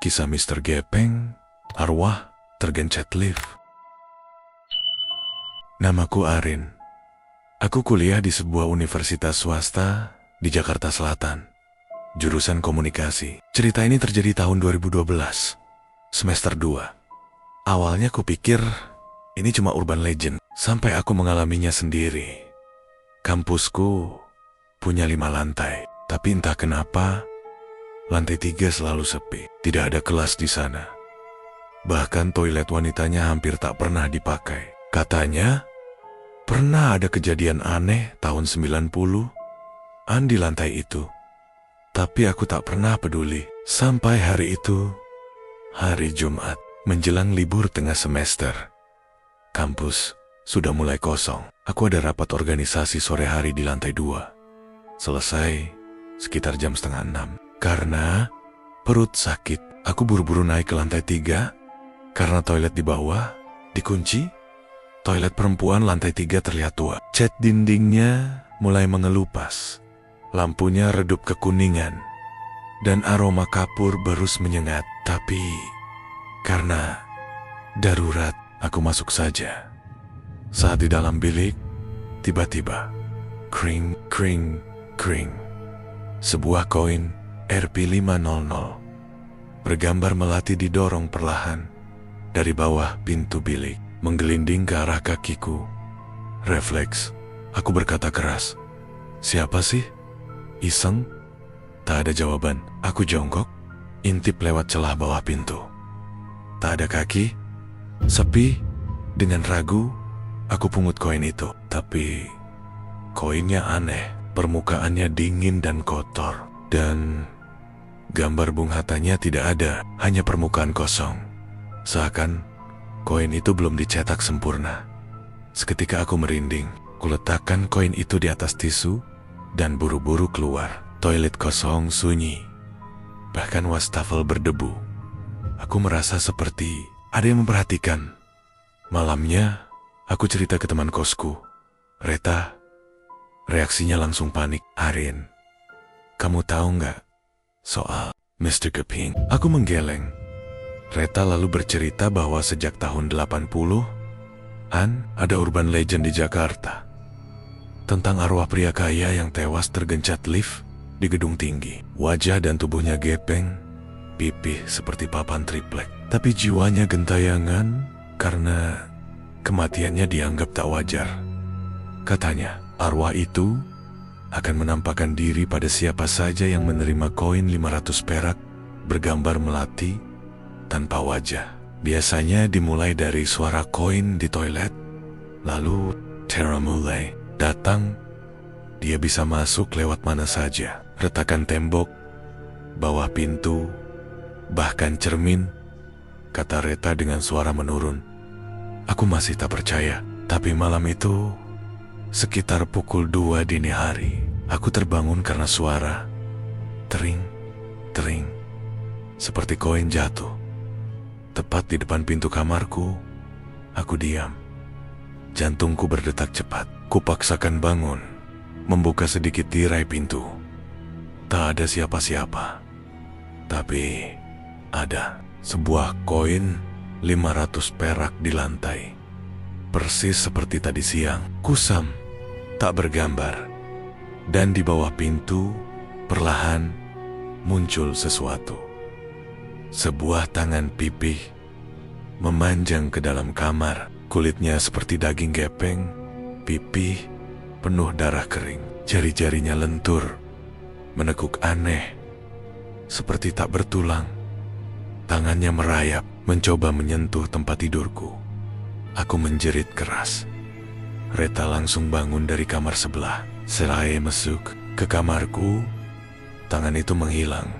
Kisah Mr. Gepeng, Arwah Tergencet Lift. Namaku Arin. Aku kuliah di sebuah universitas swasta di Jakarta Selatan, jurusan komunikasi. Cerita ini terjadi tahun 2012, semester 2. Awalnya kupikir ini cuma urban legend, sampai aku mengalaminya sendiri. Kampusku punya 5 lantai, tapi entah kenapa lantai 3 selalu sepi. Tidak ada kelas di sana. Bahkan toilet wanitanya hampir tak pernah dipakai. Katanya pernah ada kejadian aneh tahun 90-an di lantai itu. Tapi aku tak pernah peduli. Sampai hari itu, hari Jumat, menjelang libur tengah semester. Kampus sudah mulai kosong. Aku ada rapat organisasi sore hari di lantai 2. Selesai sekitar jam 5:30. Karena perut sakit, aku buru-buru naik ke lantai 3. Karena toilet di bawah dikunci. Toilet perempuan lantai 3 terlihat tua. Cat dindingnya mulai mengelupas. Lampunya redup kekuningan. Dan aroma kapur berus menyengat. Tapi karena darurat, aku masuk saja. Saat di dalam bilik, tiba-tiba kring, kring, kring. Sebuah koin Rp500 bergambar melati didorong perlahan dari bawah pintu bilik, menggelinding ke arah kakiku. Refleks, aku berkata keras, "Siapa sih? Iseng?" Tak ada jawaban. Aku jongkok, intip lewat celah bawah pintu. Tak ada kaki, sepi. Dengan ragu, aku pungut koin itu. Tapi koinnya aneh, permukaannya dingin dan kotor. Dan gambar Bung Hattanya tidak ada, hanya permukaan kosong. Seakan koin itu belum dicetak sempurna. Seketika aku merinding. Kuletakkan koin itu di atas tisu dan buru-buru keluar. Toilet kosong, sunyi. Bahkan wastafel berdebu. Aku merasa seperti ada yang memperhatikan. Malamnya, aku cerita ke teman kosku, Reta. Reaksinya langsung panik. "Arin, kamu tahu nggak soal Mr. Gepeng?" Aku menggeleng. Reta lalu bercerita bahwa sejak tahun 80-an ada urban legend di Jakarta tentang arwah pria kaya yang tewas tergencet lift di gedung tinggi. Wajah dan tubuhnya gepeng, pipih seperti papan triplek. Tapi jiwanya gentayangan karena kematiannya dianggap tak wajar. Katanya, arwah itu akan menampakkan diri pada siapa saja yang menerima koin 500 perak bergambar melati tanpa wajah. Biasanya dimulai dari suara koin di toilet, lalu Tera mulai datang. Dia bisa masuk lewat mana saja, retakan tembok, bawah pintu, bahkan cermin, kata Reta dengan suara menurun. Aku masih tak percaya, tapi malam itu sekitar pukul 2 dini hari, aku terbangun karena suara tering, tering, seperti koin jatuh. Tepat di depan pintu kamarku, aku diam. Jantungku berdetak cepat. Kupaksakan bangun, membuka sedikit tirai pintu. Tak ada siapa-siapa. Tapi ada sebuah koin 500 perak di lantai. Persis seperti tadi siang, kusam, tak bergambar. Dan di bawah pintu, perlahan muncul sesuatu. Sebuah tangan pipih memanjang ke dalam kamar. Kulitnya seperti daging gepeng, pipih penuh darah kering. Jari-jarinya lentur, menekuk aneh, seperti tak bertulang. Tangannya merayap, mencoba menyentuh tempat tidurku. Aku menjerit keras. Reta langsung bangun dari kamar sebelah. Seraya masuk ke kamarku, tangan itu menghilang.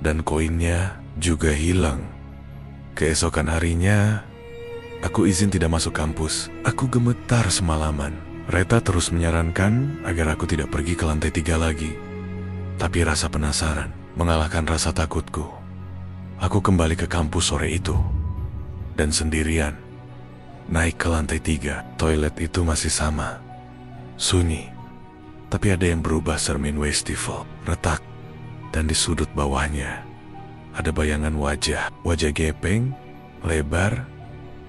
Dan koinnya juga hilang. Keesokan harinya, aku izin tidak masuk kampus. Aku gemetar semalaman. Reta terus menyarankan agar aku tidak pergi ke lantai 3 lagi. Tapi rasa penasaran mengalahkan rasa takutku. Aku kembali ke kampus sore itu. Dan sendirian. Naik ke lantai 3. Toilet itu masih sama. Sunyi. Tapi ada yang berubah. Cermin wastafel retak. Dan di sudut bawahnya ada bayangan wajah gepeng, lebar,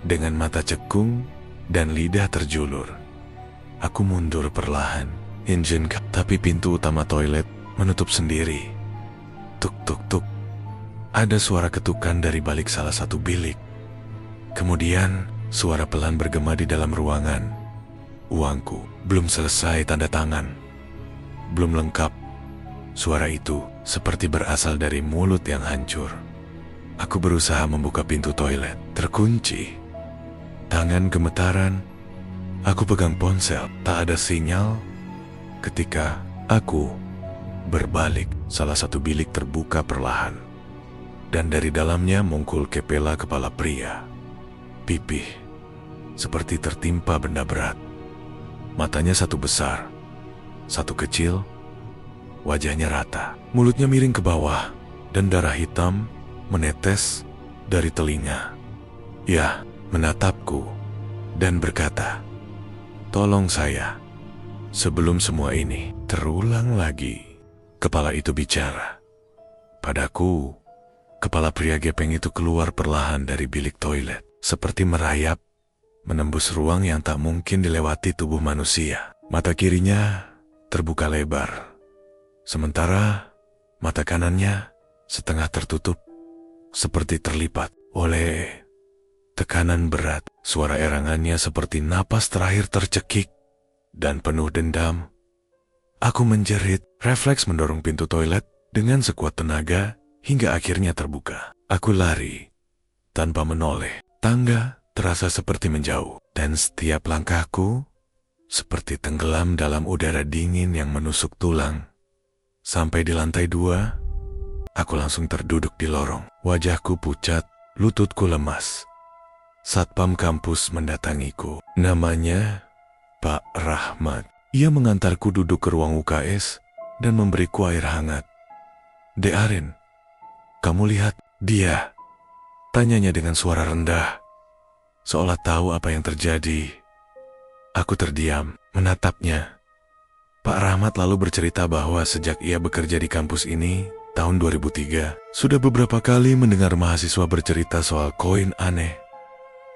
dengan mata cekung dan lidah terjulur. Aku mundur perlahan, tapi pintu utama toilet menutup sendiri. Tuk tuk tuk. Ada suara ketukan dari balik salah satu bilik. Kemudian suara pelan bergema di dalam ruangan. Uangku belum selesai tanda tangan. Belum lengkap. Suara itu seperti berasal dari mulut yang hancur. Aku berusaha membuka pintu toilet, terkunci. Tangan gemetaran. Aku pegang ponsel, tak ada sinyal. Ketika aku berbalik, salah satu bilik terbuka perlahan. Dan dari dalamnya muncul kepala kepala pria. Pipih, seperti tertimpa benda berat. Matanya satu besar, satu kecil. Wajahnya rata, mulutnya miring ke bawah, dan darah hitam menetes dari telinga. Ia menatapku dan berkata, "Tolong saya, sebelum semua ini terulang lagi." Kepala itu bicara. Padaku, kepala pria gepeng itu keluar perlahan dari bilik toilet, seperti merayap, menembus ruang yang tak mungkin dilewati tubuh manusia. Mata kirinya terbuka lebar. Sementara mata kanannya setengah tertutup, seperti terlipat oleh tekanan berat. Suara erangannya seperti napas terakhir tercekik dan penuh dendam. Aku menjerit, refleks mendorong pintu toilet dengan sekuat tenaga hingga akhirnya terbuka. Aku lari tanpa menoleh. Tangga terasa seperti menjauh, dan setiap langkahku seperti tenggelam dalam udara dingin yang menusuk tulang. Sampai di lantai 2, aku langsung terduduk di lorong. Wajahku pucat, lututku lemas. Satpam kampus mendatangiku. Namanya Pak Rahmat. Ia mengantarku duduk ke ruang UKS dan memberiku air hangat. "Dek Arin, kamu lihat dia?" Tanyanya dengan suara rendah, seolah tahu apa yang terjadi. Aku terdiam, menatapnya. Pak Rahmat lalu bercerita bahwa sejak ia bekerja di kampus ini, tahun 2003, sudah beberapa kali mendengar mahasiswa bercerita soal koin aneh,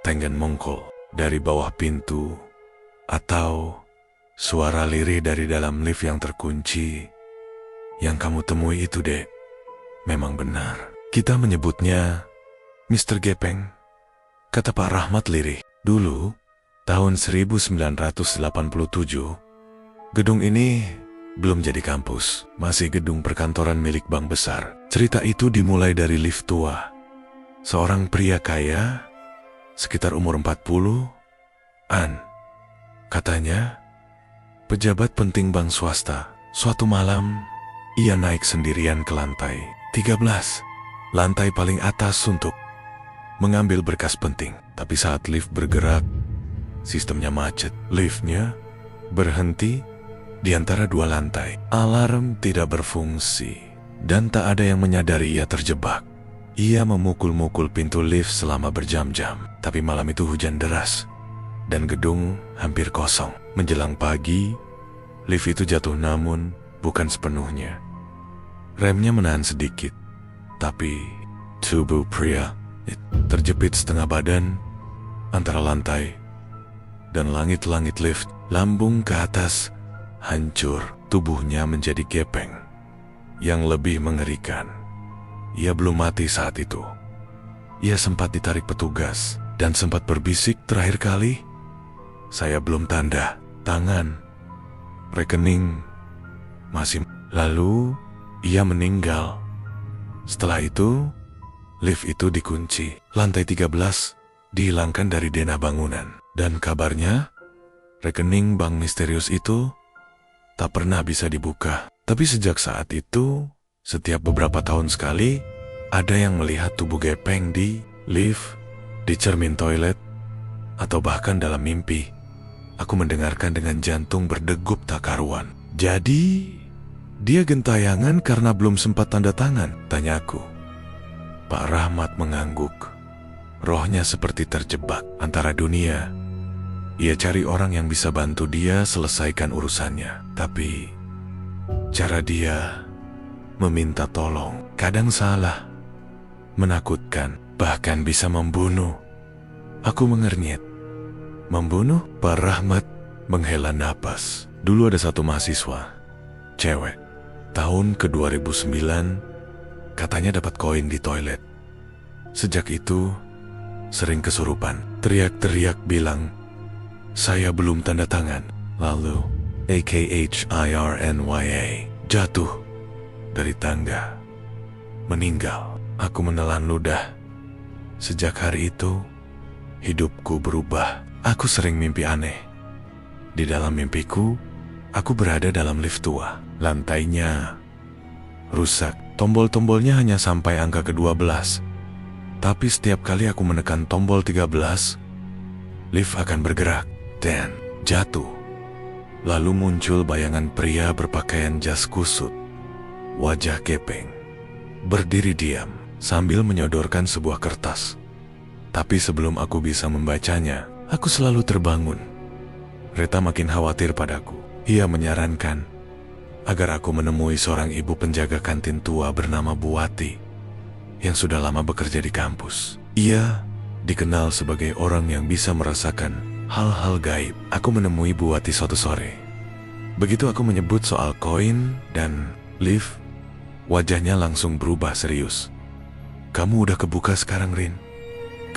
tenggan mongkol dari bawah pintu, atau suara lirih dari dalam lift yang terkunci. Yang kamu temui itu, Dek, memang benar. Kita menyebutnya Mr. Gepeng, kata Pak Rahmat lirih. Dulu, tahun 1987, gedung ini belum jadi kampus, masih gedung perkantoran milik bank besar. Cerita itu dimulai dari lift tua. Seorang pria kaya, sekitar umur 40-an, katanya, pejabat penting bank swasta. Suatu malam, ia naik sendirian ke lantai 13, lantai paling atas untuk mengambil berkas penting. Tapi saat lift bergerak, sistemnya macet. Liftnya berhenti di antara dua lantai. Alarm tidak berfungsi, dan tak ada yang menyadari ia terjebak. Ia memukul-mukul pintu lift selama berjam-jam. Tapi malam itu hujan deras, dan gedung hampir kosong. Menjelang pagi, lift itu jatuh namun bukan sepenuhnya. Remnya menahan sedikit, tapi tubuh pria terjepit setengah badan antara lantai dan langit-langit lift. Lambung ke atas, hancur, tubuhnya menjadi gepeng. Yang lebih mengerikan, ia belum mati saat itu. Ia sempat ditarik petugas dan sempat berbisik terakhir kali, "Saya belum tanda tangan, rekening masih." Lalu ia meninggal. Setelah itu, lift itu dikunci. Lantai 13 dihilangkan dari denah bangunan. Dan kabarnya, rekening bank misterius itu tak pernah bisa dibuka. Tapi sejak saat itu, setiap beberapa tahun sekali, ada yang melihat tubuh gepeng di lift, di cermin toilet, atau bahkan dalam mimpi. Aku mendengarkan dengan jantung berdegup tak karuan. "Jadi, dia gentayangan karena belum sempat tanda tangan?" tanyaku. Pak Rahmat mengangguk. Rohnya seperti terjebak antara dunia. Ia cari orang yang bisa bantu dia selesaikan urusannya. Tapi cara dia meminta tolong kadang salah, menakutkan, bahkan bisa membunuh. Aku mengernyit. Membunuh? Pak Rahmat menghela napas. Dulu ada satu mahasiswa, cewek. Tahun ke 2009, katanya dapat koin di toilet. Sejak itu, sering kesurupan. Teriak-teriak bilang, saya belum tanda tangan. Lalu, AKHIRNYA, jatuh dari tangga. Meninggal. Aku menelan ludah. Sejak hari itu, hidupku berubah. Aku sering mimpi aneh. Di dalam mimpiku, aku berada dalam lift tua. Lantainya rusak. Tombol-tombolnya hanya sampai angka ke-12. Tapi setiap kali aku menekan tombol 13, lift akan bergerak dan jatuh. Lalu muncul bayangan pria berpakaian jas kusut, wajah gepeng, berdiri diam sambil menyodorkan sebuah kertas. Tapi sebelum aku bisa membacanya, aku selalu terbangun. Reta makin khawatir padaku. Ia menyarankan agar aku menemui seorang ibu penjaga kantin tua bernama Bu Wati yang sudah lama bekerja di kampus. Ia dikenal sebagai orang yang bisa merasakan hal-hal gaib. Aku menemui Bu Wati suatu sore. Begitu aku menyebut soal koin dan lift, wajahnya langsung berubah serius. Kamu udah kebuka sekarang, Rin?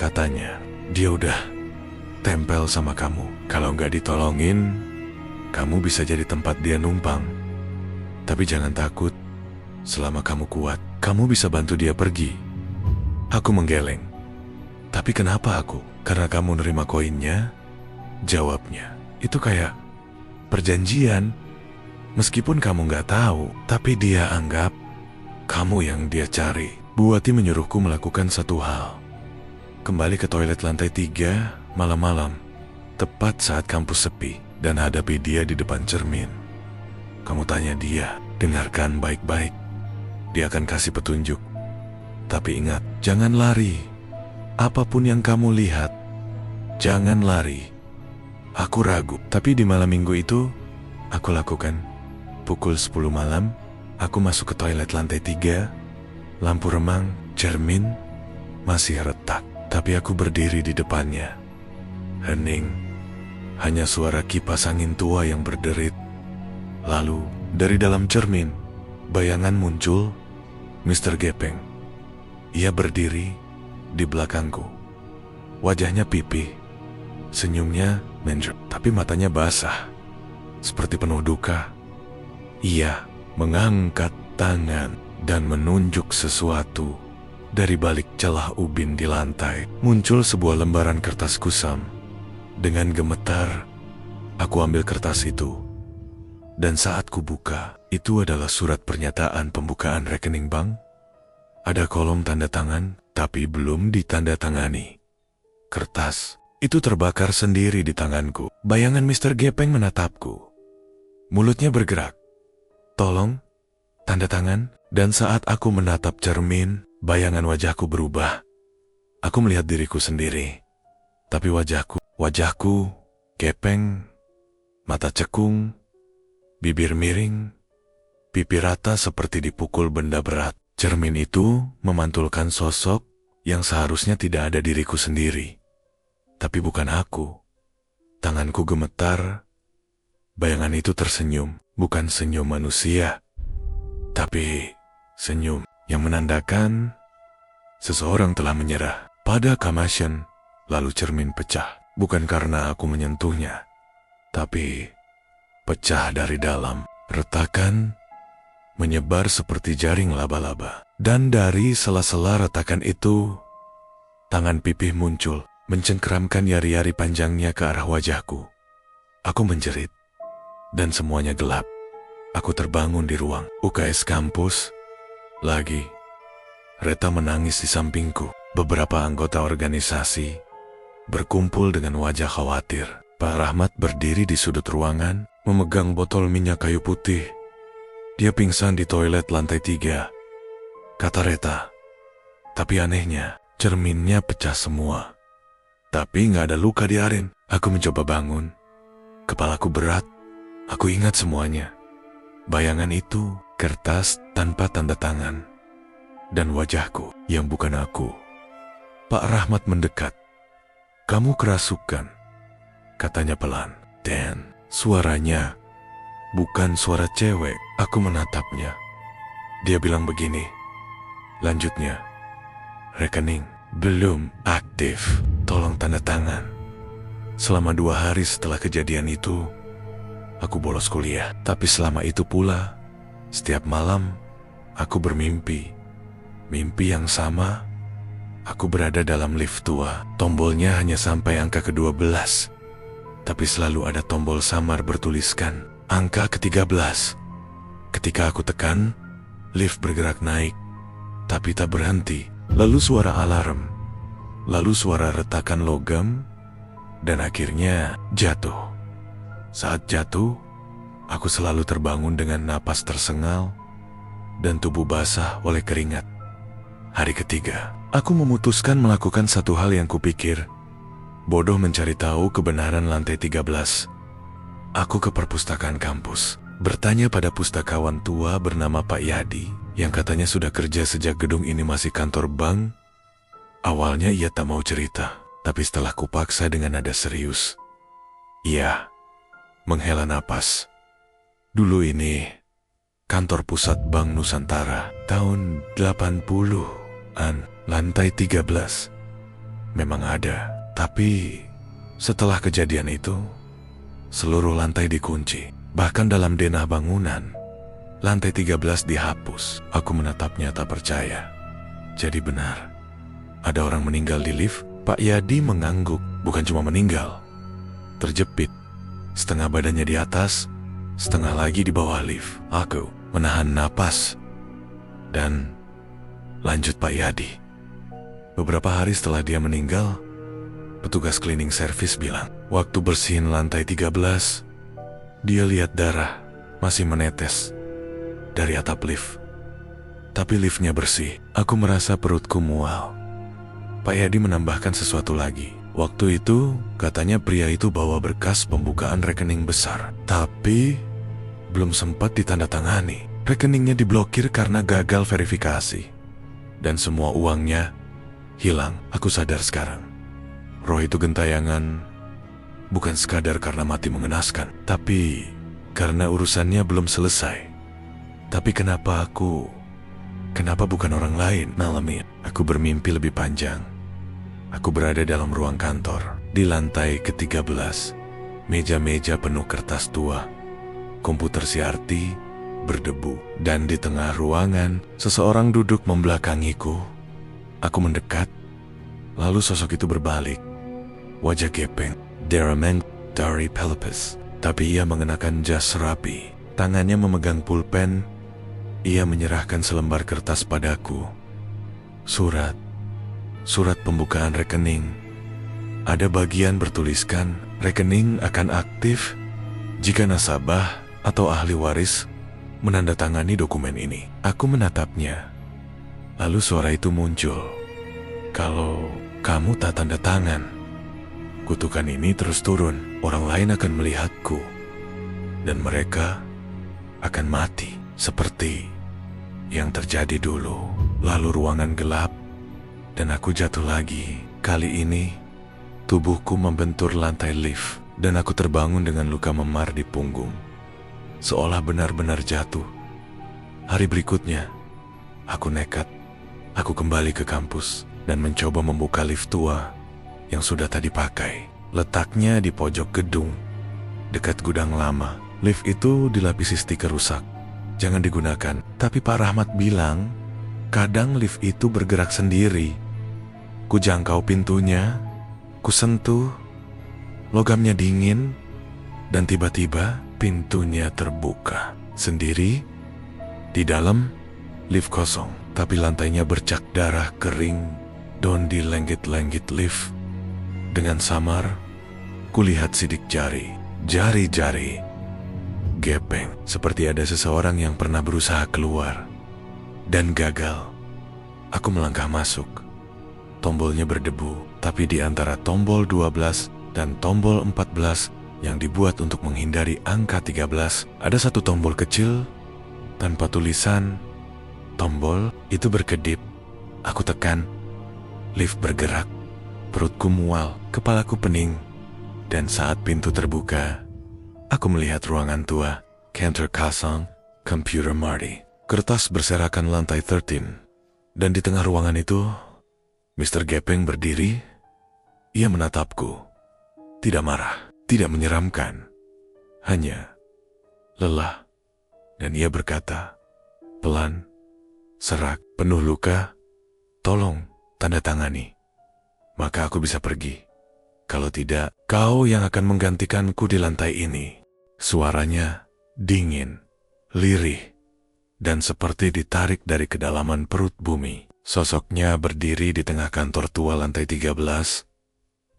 Katanya, dia udah tempel sama kamu. Kalau nggak ditolongin, kamu bisa jadi tempat dia numpang. Tapi jangan takut, selama kamu kuat, kamu bisa bantu dia pergi. Aku menggeleng. Tapi kenapa aku? Karena kamu nerima koinnya? Jawabnya, itu kayak perjanjian. Meskipun kamu nggak tahu, tapi dia anggap kamu yang dia cari. Bu Wati menyuruhku melakukan satu hal. Kembali ke toilet lantai 3 malam-malam, tepat saat kampus sepi, dan hadapi dia di depan cermin. Kamu tanya dia, dengarkan baik-baik. Dia akan kasih petunjuk. Tapi ingat, jangan lari. Apapun yang kamu lihat, jangan lari. Aku ragu, tapi di malam minggu itu, aku lakukan. Pukul 10 malam, aku masuk ke toilet lantai 3, lampu remang, cermin, masih retak. Tapi aku berdiri di depannya. Hening, hanya suara kipas angin tua yang berderit. Lalu, dari dalam cermin, bayangan muncul, Mr. Gepeng. Ia berdiri di belakangku. Wajahnya pipih, senyumnya menjer, tapi matanya basah, seperti penuh duka. Ia mengangkat tangan dan menunjuk sesuatu. Dari balik celah ubin di lantai, muncul sebuah lembaran kertas kusam. Dengan gemetar, aku ambil kertas itu. Dan saat ku buka, itu adalah surat pernyataan pembukaan rekening bank. Ada kolom tanda tangan, tapi belum ditandatangani. Kertas itu terbakar sendiri di tanganku. Bayangan Mr. Gepeng menatapku. Mulutnya bergerak. Tolong, tanda tangan. Dan saat aku menatap cermin, bayangan wajahku berubah. Aku melihat diriku sendiri. Tapi wajahku, gepeng, mata cekung, bibir miring, pipi rata seperti dipukul benda berat. Cermin itu memantulkan sosok yang seharusnya tidak ada diriku sendiri. Tapi bukan aku. Tanganku gemetar. Bayangan itu tersenyum, bukan senyum manusia, tapi senyum yang menandakan seseorang telah menyerah. Pada Kamasyan, lalu cermin pecah. Bukan karena aku menyentuhnya, tapi pecah dari dalam. Retakan menyebar seperti jaring laba-laba. Dan dari sela-sela retakan itu, tangan pipih muncul, mencengkeramkan jari-jari panjangnya ke arah wajahku. Aku menjerit, dan semuanya gelap. Aku terbangun di ruang UKS kampus. Lagi, Reta menangis di sampingku. Beberapa anggota organisasi berkumpul dengan wajah khawatir. Pak Rahmat berdiri di sudut ruangan, memegang botol minyak kayu putih. Dia pingsan di toilet lantai 3, kata Reta. Tapi anehnya, cerminnya pecah semua. Tapi nggak ada luka di Arin. Aku mencoba bangun. Kepalaku berat. Aku ingat semuanya. Bayangan itu, kertas tanpa tanda tangan. dan wajahku yang bukan aku. Pak Rahmat mendekat. "Kamu kerasukan," katanya pelan. Dan suaranya bukan suara cewek. Aku menatapnya. Dia bilang begini, lanjutnya, "Rekening belum aktif, tolong tanda tangan." Selama 2 hari setelah kejadian itu, aku bolos kuliah. Tapi selama itu pula, setiap malam aku bermimpi. Mimpi yang sama. Aku berada dalam lift tua. Tombolnya hanya sampai angka ke-12. Tapi selalu ada tombol samar bertuliskan angka ke-13. Ketika aku tekan, lift bergerak naik, tapi tak berhenti. Lalu suara alarm, lalu suara retakan logam, dan akhirnya jatuh. Saat jatuh, aku selalu terbangun dengan napas tersengal dan tubuh basah oleh keringat. Hari ketiga, aku memutuskan melakukan satu hal yang kupikir bodoh, mencari tahu kebenaran lantai 13. Aku ke perpustakaan kampus, bertanya pada pustakawan tua bernama Pak Yadi, yang katanya sudah kerja sejak gedung ini masih kantor bank. Awalnya ia tak mau cerita, tapi setelah kupaksa dengan nada serius, ia menghela napas. "Dulu ini kantor pusat Bank Nusantara, tahun 80-an, lantai 13. Memang ada, tapi setelah kejadian itu, seluruh lantai dikunci. Bahkan dalam denah bangunan, lantai 13 dihapus." Aku menatapnya tak percaya. Jadi benar, ada orang meninggal di lift? Pak Yadi mengangguk. Bukan cuma meninggal, terjepit. Setengah badannya di atas, setengah lagi di bawah lift. Aku menahan napas. Dan lanjut Pak Yadi. Beberapa hari setelah dia meninggal, petugas cleaning service bilang, waktu bersihin lantai 13, dia lihat darah masih menetes dari atap lift. Tapi liftnya bersih. Aku merasa perutku mual. Pak Yadi menambahkan sesuatu lagi. Waktu itu, katanya pria itu bawa berkas pembukaan rekening besar. Tapi, belum sempat ditandatangani. Rekeningnya diblokir karena gagal verifikasi. Dan semua uangnya hilang. Aku sadar sekarang. Roh itu gentayangan bukan sekadar karena mati mengenaskan, tapi karena urusannya belum selesai. Tapi kenapa bukan orang lain? Malam ini, aku bermimpi lebih panjang. Aku berada dalam ruang kantor. Di lantai ke-13, meja-meja penuh kertas tua, komputer CRT berdebu, dan di tengah ruangan, seseorang duduk membelakangiku. Aku mendekat, lalu sosok itu berbalik. Wajah gepeng, Derameng dari Pelopes, tapi ia mengenakan jas rapi. Tangannya memegang pulpen. Ia menyerahkan selembar kertas padaku. Surat pembukaan rekening. Ada bagian bertuliskan, rekening akan aktif jika nasabah atau ahli waris menandatangani dokumen ini. Aku menatapnya. Lalu suara itu muncul. "Kalau kamu tak tanda tangan, kutukan ini terus turun. Orang lain akan melihatku, dan mereka akan mati seperti yang terjadi dulu." Lalu ruangan gelap, dan aku jatuh lagi. Kali ini, tubuhku membentur lantai lift, dan aku terbangun dengan luka memar di punggung, seolah benar-benar jatuh. Hari berikutnya, aku nekat. Aku kembali ke kampus dan mencoba membuka lift tua yang sudah tadi pakai. Letaknya di pojok gedung, dekat gudang lama. Lift itu dilapisi stiker rusak, jangan digunakan. Tapi Pak Rahmat bilang, kadang lift itu bergerak sendiri. Ku jangkau pintunya, ku sentuh, logamnya dingin, dan tiba-tiba pintunya terbuka sendiri. Di dalam, lift kosong, tapi lantainya bercak darah kering. Don di lenggit-lenggit lift. Dengan samar, kulihat sidik jari-jari gepeng, seperti ada seseorang yang pernah berusaha keluar dan gagal. Aku melangkah masuk. Tombolnya berdebu, tapi di antara tombol 12 dan tombol 14 yang dibuat untuk menghindari angka 13, ada satu tombol kecil tanpa tulisan. Tombol itu berkedip Aku tekan, lift bergerak, perutku mual, kepalaku pening. Dan saat pintu terbuka, aku melihat ruangan tua, kantor kosong, komputer Marty. Kertas berserakan lantai 13. Dan di tengah ruangan itu, Mr. Gepeng berdiri. Ia menatapku. Tidak marah, tidak menyeramkan. Hanya lelah. Dan ia berkata, pelan, serak, penuh luka, tolong tanda tangani. Maka aku bisa pergi. Kalau tidak, kau yang akan menggantikanku di lantai ini. Suaranya dingin, lirih, dan seperti ditarik dari kedalaman perut bumi. Sosoknya berdiri di tengah kantor tua lantai 13,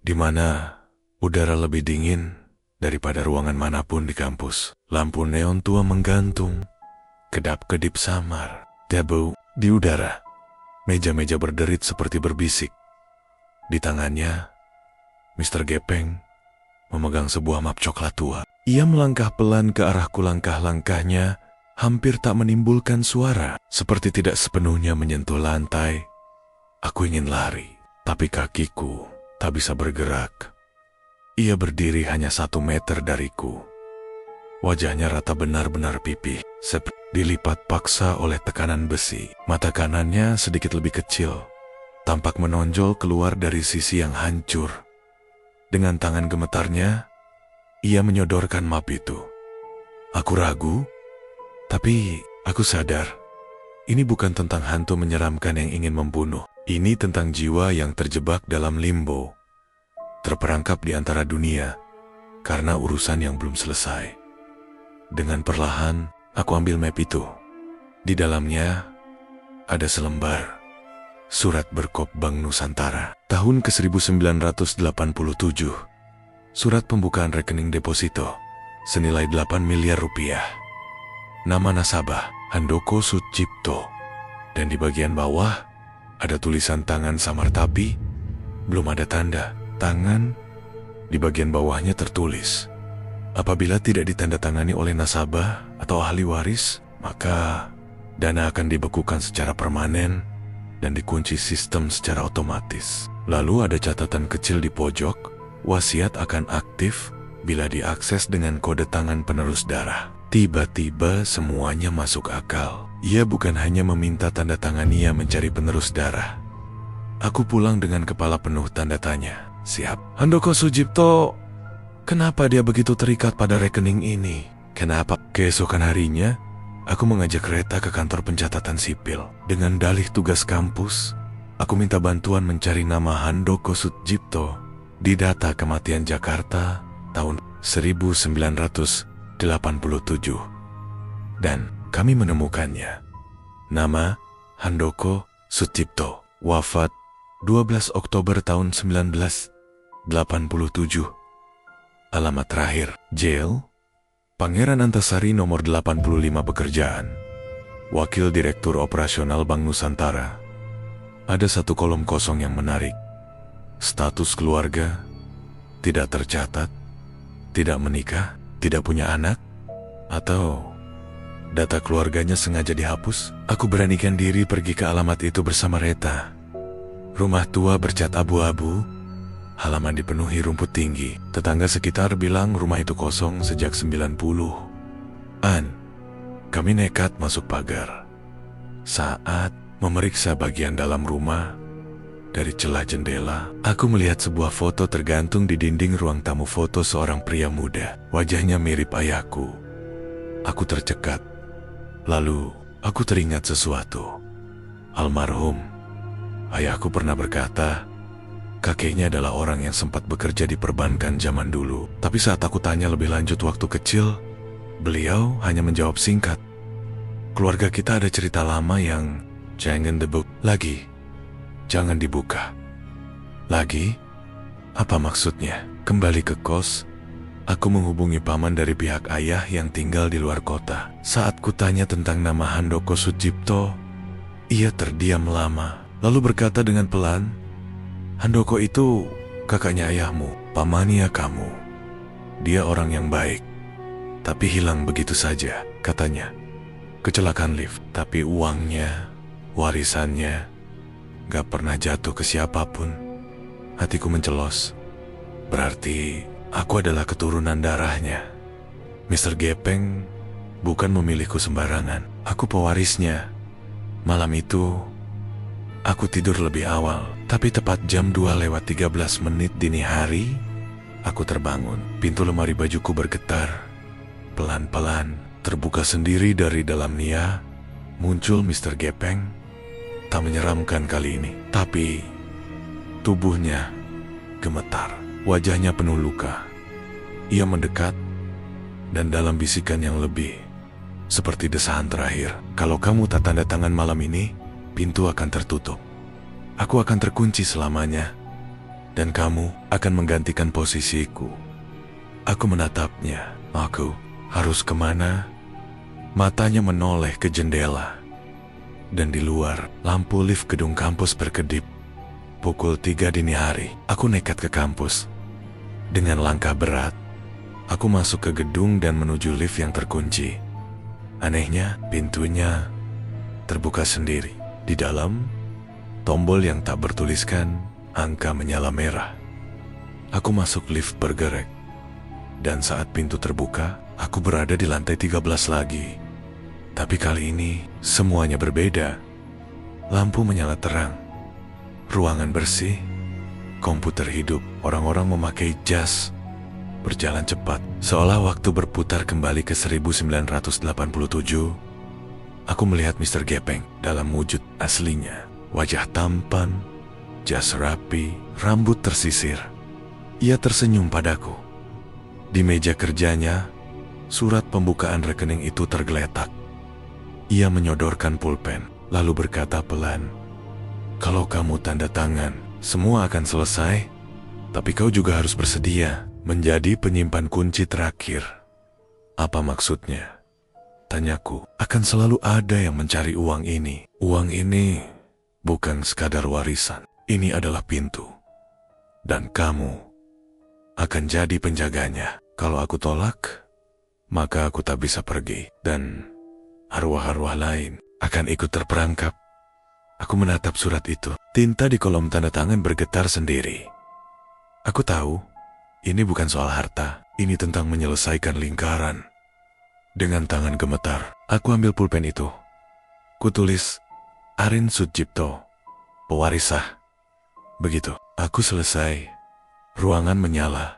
di mana udara lebih dingin daripada ruangan manapun di kampus. Lampu neon tua menggantung, kedap-kedip samar, debu di udara. Meja-meja berderit seperti berbisik. Di tangannya, Mr. Gepeng memegang sebuah map coklat tua. Ia melangkah pelan ke arahku, langkah-langkahnya hampir tak menimbulkan suara, seperti tidak sepenuhnya menyentuh lantai. Aku ingin lari, tapi kakiku tak bisa bergerak. Ia berdiri hanya 1 meter dariku. Wajahnya rata benar-benar pipih, dilipat paksa oleh tekanan besi. Mata kanannya sedikit lebih kecil, tampak menonjol keluar dari sisi yang hancur. Dengan tangan gemetarnya, ia menyodorkan map itu. Aku ragu, tapi aku sadar, ini bukan tentang hantu menyeramkan yang ingin membunuh. Ini tentang jiwa yang terjebak dalam limbo, terperangkap di antara dunia karena urusan yang belum selesai. Dengan perlahan, aku ambil map itu. Di dalamnya ada selembar surat berkop Bank Nusantara. Tahun ke-1987. Surat pembukaan rekening deposito senilai 8 miliar rupiah. Nama nasabah, Handoko Sucipto. Dan di bagian bawah ada tulisan tangan samar tapi belum ada tanda tangan. Di bagian bawahnya tertulis, apabila tidak ditandatangani oleh nasabah atau ahli waris, maka dana akan dibekukan secara permanen dan dikunci sistem secara otomatis. Lalu ada catatan kecil di pojok, wasiat akan aktif bila diakses dengan kode tangan penerus darah. Tiba-tiba semuanya masuk akal. Ia bukan hanya meminta tanda tangan ia mencari penerus darah. Aku pulang dengan kepala penuh tanda tanya. Siap. Handoko Sucipto, kenapa dia begitu terikat pada rekening ini? Kenapa? Keesokan harinya, aku mengajak kereta ke kantor pencatatan sipil. Dengan dalih tugas kampus, aku minta bantuan mencari nama Handoko Sucipto di data kematian Jakarta tahun 1987. Dan kami menemukannya. Nama Handoko Sucipto, wafat 12 Oktober tahun 1987. Alamat terakhir, Jail, Pangeran Antasari nomor 85 pekerjaan, Wakil Direktur Operasional Bank Nusantara. Ada satu kolom kosong yang menarik. Status keluarga, tidak tercatat, tidak menikah, tidak punya anak, atau data keluarganya sengaja dihapus. Aku beranikan diri pergi ke alamat itu bersama Reta. Rumah tua bercat abu-abu, halaman dipenuhi rumput tinggi. Tetangga sekitar bilang rumah itu kosong sejak 90-an. Kami nekat masuk pagar. Saat memeriksa bagian dalam rumah, dari celah jendela, aku melihat sebuah foto tergantung di dinding ruang tamu. Foto seorang pria muda. Wajahnya mirip ayahku. Aku tercekat. Lalu, aku teringat sesuatu. Almarhum ayahku pernah berkata, kakeknya adalah orang yang sempat bekerja di perbankan zaman dulu. Tapi saat aku tanya lebih lanjut waktu kecil, beliau hanya menjawab singkat, keluarga kita ada cerita lama yang jangan dibuk lagi. Jangan dibuka lagi? Apa maksudnya? Kembali ke kos, aku menghubungi paman dari pihak ayah yang tinggal di luar kota. Saat kutanya tentang nama Handoko Sucipto, ia terdiam lama, lalu berkata dengan pelan, Handoko itu kakaknya ayahmu, pamannya kamu. Dia orang yang baik, tapi hilang begitu saja, katanya. Kecelakaan lift, tapi uangnya, warisannya, gak pernah jatuh ke siapapun. Hatiku mencelos. Berarti aku adalah keturunan darahnya. Mr. Gepeng bukan memilihku sembarangan. Aku pewarisnya. Malam itu, aku tidur lebih awal. Tapi tepat jam 2:13 dini hari, aku terbangun. Pintu lemari bajuku bergetar. Pelan-pelan terbuka sendiri dari dalamnya. Muncul Mr. Gepeng. Tak menyeramkan kali ini. Tapi tubuhnya gemetar. Wajahnya penuh luka. Ia mendekat. Dan dalam bisikan yang lebih seperti desahan terakhir. Kalau kamu tak tanda tangan malam ini, pintu akan tertutup. Aku akan terkunci selamanya. Dan kamu akan menggantikan posisiku. Aku menatapnya. Aku harus kemana? Matanya menoleh ke jendela. Dan di luar, lampu lift gedung kampus berkedip. Pukul 3 dini hari, aku nekat ke kampus. Dengan langkah berat, aku masuk ke gedung dan menuju lift yang terkunci. Anehnya, pintunya terbuka sendiri. Di dalam, tombol yang tak bertuliskan, angka menyala merah. Aku masuk lift bergerek. Dan saat pintu terbuka, aku berada di lantai 13 lagi. Tapi kali ini, semuanya berbeda. Lampu menyala terang. Ruangan bersih. Komputer hidup. Orang-orang memakai jas. Berjalan cepat. Seolah waktu berputar kembali ke 1987. Aku melihat Mr. Gepeng dalam wujud aslinya. Wajah tampan. Jas rapi. Rambut tersisir. Ia tersenyum padaku. Di meja kerjanya, surat pembukaan rekening itu tergeletak. Ia menyodorkan pulpen, lalu berkata pelan, "Kalau kamu tanda tangan, semua akan selesai. Tapi kau juga harus bersedia menjadi penyimpan kunci terakhir." "Apa maksudnya?" tanyaku. "Akan selalu ada yang mencari uang ini. Uang ini bukan sekadar warisan. Ini adalah pintu. Dan kamu akan jadi penjaganya. Kalau aku tolak, maka aku tak bisa pergi. Dan arwah-arwah lain akan ikut terperangkap." Aku menatap surat itu. Tinta di kolom tanda tangan bergetar sendiri. Aku tahu, ini bukan soal harta. Ini tentang menyelesaikan lingkaran. Dengan tangan gemetar, aku ambil pulpen itu. Kutulis, Arin Sudjipto, pewaris sah. Begitu, aku selesai. Ruangan menyala.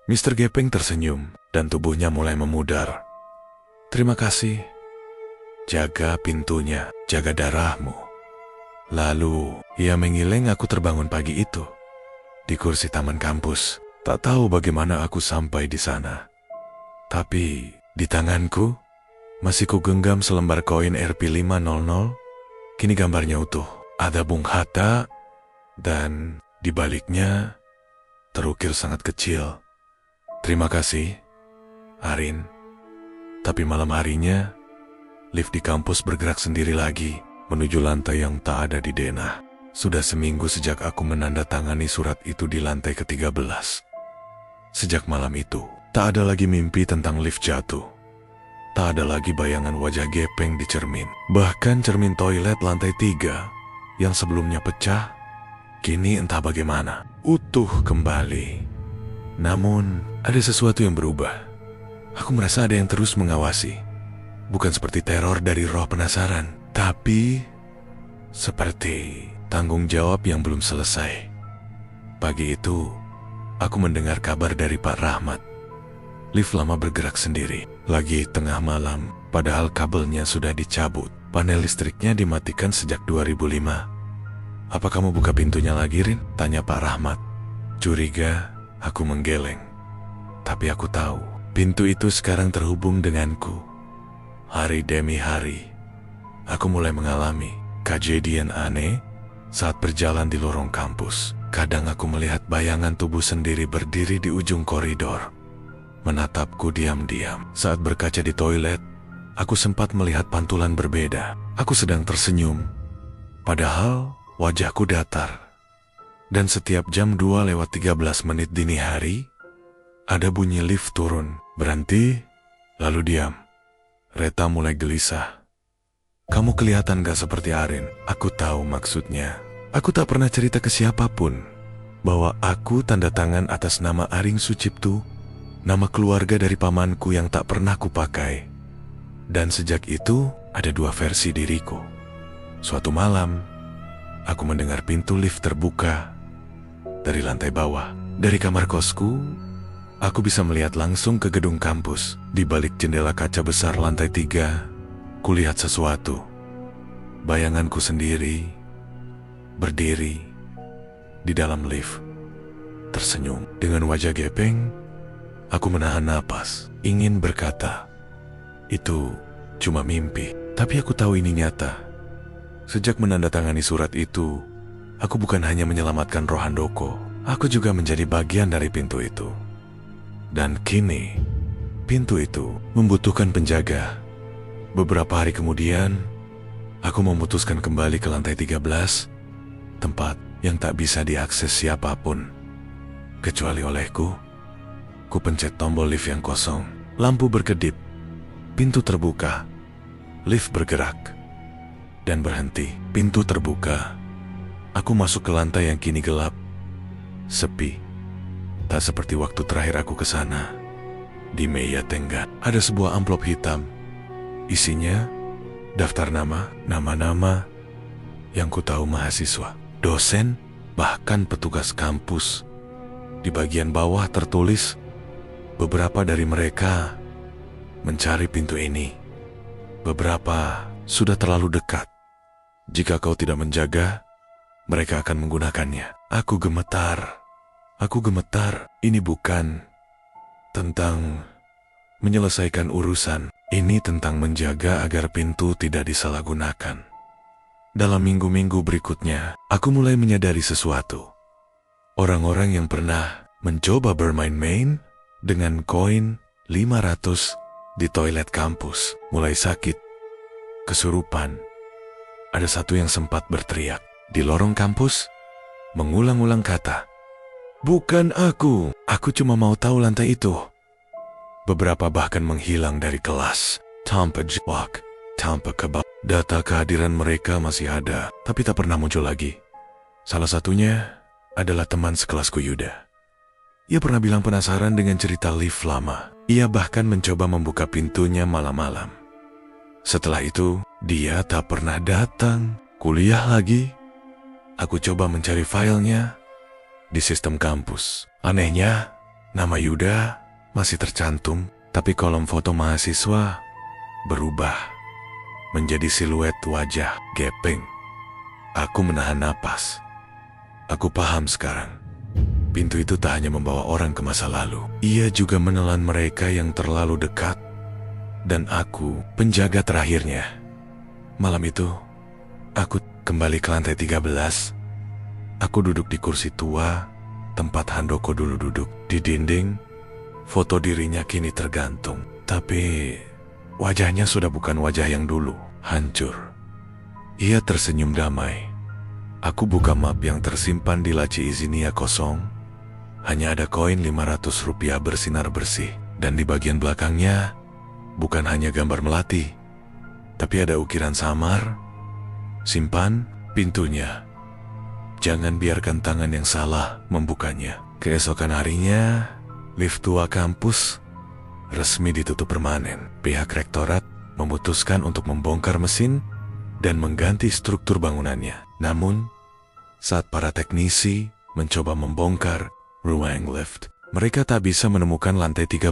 Mr. Gepeng tersenyum, dan tubuhnya mulai memudar. "Terima kasih. Jaga pintunya, jaga darahmu." Lalu, ia mengileng. Aku terbangun pagi itu. Di kursi taman kampus. Tak tahu bagaimana aku sampai di sana. Tapi, di tanganku, masih kugenggam selembar koin Rp500. Kini gambarnya utuh. Ada Bung Hatta, dan di baliknya, terukir sangat kecil. "Terima kasih, Arin." Tapi malam harinya, lift di kampus bergerak sendiri lagi, menuju lantai yang tak ada di denah. Sudah seminggu sejak aku menandatangani surat itu di lantai ke-13. Sejak malam itu, tak ada lagi mimpi tentang lift jatuh. Tak ada lagi bayangan wajah Gepeng di cermin. Bahkan cermin toilet lantai 3, yang sebelumnya pecah, kini entah bagaimana, utuh kembali. Namun, ada sesuatu yang berubah. Aku merasa ada yang terus mengawasi. Bukan seperti teror dari roh penasaran, tapi seperti tanggung jawab yang belum selesai. Pagi itu, aku mendengar kabar dari Pak Rahmat. Lift lama bergerak sendiri. Lagi tengah malam, padahal kabelnya sudah dicabut. Panel listriknya dimatikan sejak 2005. "Apa kamu buka pintunya lagi, Rin?" tanya Pak Rahmat. Curiga, aku menggeleng. Tapi aku tahu, pintu itu sekarang terhubung denganku. Hari demi hari, aku mulai mengalami kejadian aneh saat berjalan di lorong kampus. Kadang aku melihat bayangan tubuh sendiri berdiri di ujung koridor, menatapku diam-diam. Saat berkaca di toilet, aku sempat melihat pantulan berbeda. Aku sedang tersenyum, padahal wajahku datar. Dan setiap jam 2:13 dini hari, ada bunyi lift turun, berhenti, lalu diam. Reta mulai gelisah. "Kamu kelihatan gak seperti Arin?" Aku tahu maksudnya. Aku tak pernah cerita ke siapapun bahwa aku tanda tangan atas nama Aring Sucipto, nama keluarga dari pamanku yang tak pernah kupakai. Dan sejak itu, ada dua versi diriku. Suatu malam, aku mendengar pintu lift terbuka dari lantai bawah. Dari kamar kosku, aku bisa melihat langsung ke gedung kampus. Di balik jendela kaca besar lantai 3, kulihat sesuatu. Bayanganku sendiri berdiri di dalam lift, tersenyum. Dengan wajah gepeng, aku menahan napas, ingin berkata, itu cuma mimpi. Tapi aku tahu ini nyata. Sejak menandatangani surat itu, aku bukan hanya menyelamatkan roh Handoko, aku juga menjadi bagian dari pintu itu. Dan kini, pintu itu membutuhkan penjaga. Beberapa hari kemudian, aku memutuskan kembali ke lantai 13, tempat yang tak bisa diakses siapapun, kecuali olehku. Ku pencet tombol lift yang kosong. Lampu berkedip, pintu terbuka, lift bergerak, dan berhenti. Pintu terbuka. Aku masuk ke lantai yang kini gelap, sepi. Tak seperti waktu terakhir aku ke sana. Di meja tengah ada sebuah amplop hitam. Isinya daftar nama-nama yang ku tahu mahasiswa, dosen, bahkan petugas kampus. Di bagian bawah tertulis, beberapa dari mereka mencari pintu ini. Beberapa sudah terlalu dekat. Jika kau tidak menjaga, mereka akan menggunakannya. Aku gemetar. Ini bukan tentang menyelesaikan urusan. Ini tentang menjaga agar pintu tidak disalahgunakan. Dalam minggu-minggu berikutnya, aku mulai menyadari sesuatu. Orang-orang yang pernah mencoba bermain-main dengan koin 500 di toilet kampus mulai sakit, kesurupan. Ada satu yang sempat berteriak di lorong kampus, mengulang-ulang kata, "Bukan aku cuma mau tahu lantai itu." Beberapa bahkan menghilang dari kelas, tanpa jawab, tanpa kabar. Data kehadiran mereka masih ada, tapi tak pernah muncul lagi. Salah satunya adalah teman sekelasku, Yuda. Ia pernah bilang penasaran dengan cerita lift lama. Ia bahkan mencoba membuka pintunya malam-malam. Setelah itu, dia tak pernah datang. Kuliah lagi. Aku coba mencari filenya di sistem kampus. Anehnya, nama Yuda masih tercantum, tapi kolom foto mahasiswa berubah menjadi siluet wajah gepeng. Aku menahan napas. Aku paham sekarang. Pintu itu tak hanya membawa orang ke masa lalu. Ia juga menelan mereka yang terlalu dekat. Dan aku, penjaga terakhirnya. Malam itu, aku kembali ke lantai 13. Aku duduk di kursi tua, tempat Handoko dulu duduk. Di dinding, foto dirinya kini tergantung. Tapi wajahnya sudah bukan wajah yang dulu, hancur. Ia tersenyum damai. Aku buka map yang tersimpan di laci izinia kosong. Hanya ada koin 500 rupiah bersinar bersih. Dan di bagian belakangnya, bukan hanya gambar melati, tapi ada ukiran samar. Simpan pintunya. Jangan biarkan tangan yang salah membukanya. Keesokan harinya, lift tua kampus resmi ditutup permanen. Pihak rektorat memutuskan untuk membongkar mesin dan mengganti struktur bangunannya. Namun, saat para teknisi mencoba membongkar ruang lift, mereka tak bisa menemukan lantai 13.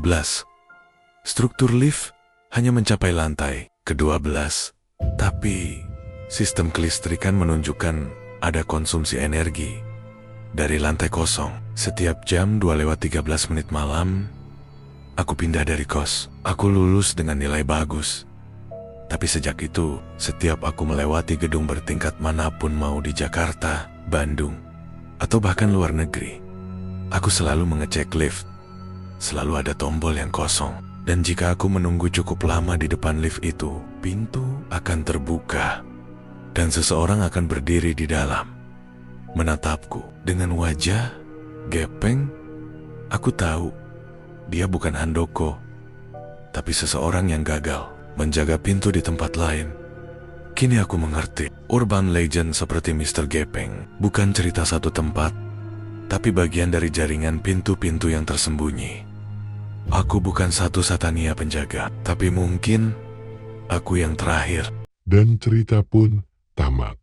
Struktur lift hanya mencapai lantai ke-12. Tapi, sistem kelistrikan menunjukkan ada konsumsi energi dari lantai kosong. Setiap jam 2:13 malam, aku pindah dari kos. Aku lulus dengan nilai bagus. Tapi sejak itu, setiap aku melewati gedung bertingkat manapun, mau di Jakarta, Bandung, atau bahkan luar negeri, aku selalu mengecek lift. Selalu ada tombol yang kosong. Dan jika aku menunggu cukup lama di depan lift itu, pintu akan terbuka. Dan seseorang akan berdiri di dalam, menatapku dengan wajah gepeng. Aku tahu dia bukan Handoko, tapi seseorang yang gagal menjaga pintu di tempat lain. Kini aku mengerti, urban legend seperti Mr. Gepeng bukan cerita satu tempat, tapi bagian dari jaringan pintu-pintu yang tersembunyi. Aku bukan satu Satania penjaga, tapi mungkin aku yang terakhir. Dan cerita pun tamat.